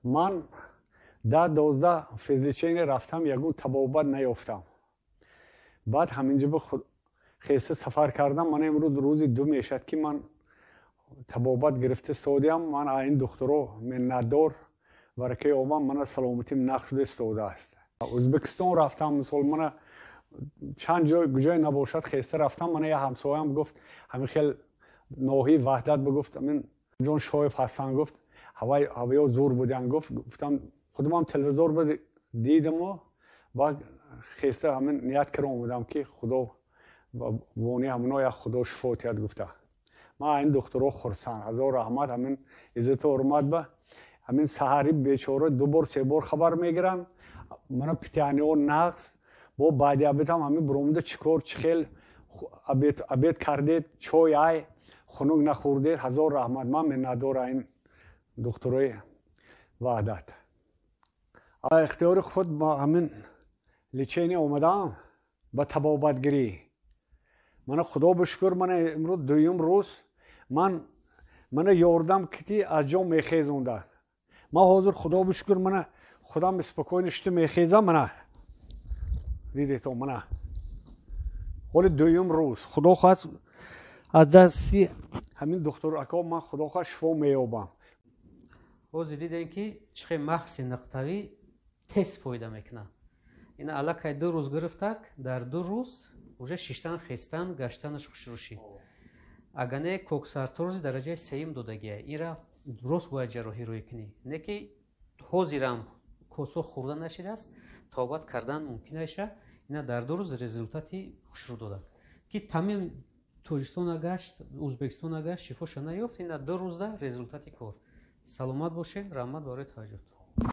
ман 10-12 физлечение рафтам, ягон табобат наёфтам. баъд ҳаминҷо хеста сафар кардам. Ман имрӯз рӯзи 2 мешад ки ман табобат гирифта истодиам. Ман ин духтуро миннатдор варакаи омам мана саломатим нақ шуда истодааст. Ӯзбекистон рафтам, мисол мана чанд ҷой набошад хеста рафтам. Мана я ҳамсоям гуфт, ҳамин хел ноҳии ваҳдат бигуфт, амин ҷон шоев ҳастан, гуфт ҳавоё зур будян. Гуфтам худамам телевизор дидаму баъд хеста ҳамин ният кара омадам ки худо вони ҳамино як худо шифо диҳад гуфта. Ман ин духтуро хурсанд, ҳазор раҳмат. ҳамин иззату ҳурмат ба ҳамин саҳари бечора 2 бор 3 бор хабар мегиранд. мана питяниҳо нақс, бо баъди обедам ҳамин биромада чӣ кор чӣ хел обед кардед, чой ай хунук нахӯрдед. ҳазор раҳмат. Ман миннатдорам ин духтурои ваҳдат. ихтиёри худ ба ҳамин лечение омадам ба табобатгирӣ. мана худо бишукр, мана имрӯз 2-ум рӯз мана ёрдам кити аз ҷо мехезонда. ман ҳозир худо бишукр мана худам спокойно шута мехезам. мана дидед мана ҳоли 2-ум рӯз худо хоҳад аз дасти ҳамин духтур ако ман худо хоҳад шифо меёбам. ҳозир дидем ки чӣ хел мағзи нуқтавӣ тез фоида мекунад. ин аллакай 2 рӯз гирифтак, дар 2 рӯз уже шиштан, хестан, гаштанаш хушрӯ шид. агар не коксартрози дараҷаи 3-ум додагия, инра рост бояд ҷарроҳӣ рӯй кунӣ. не ки ҳозирам косо хӯрда нашидааст, тобат кардан мумкин аша. ина дар 2 рӯз результати хушрӯ дода ки тамим тоҷикистона гашт, ӯзбекистона гашт, шифоша наёфт. ина 2 рӯзда результати кор. саломат бошед. раҳмат барои таваҷҷӯҳтон.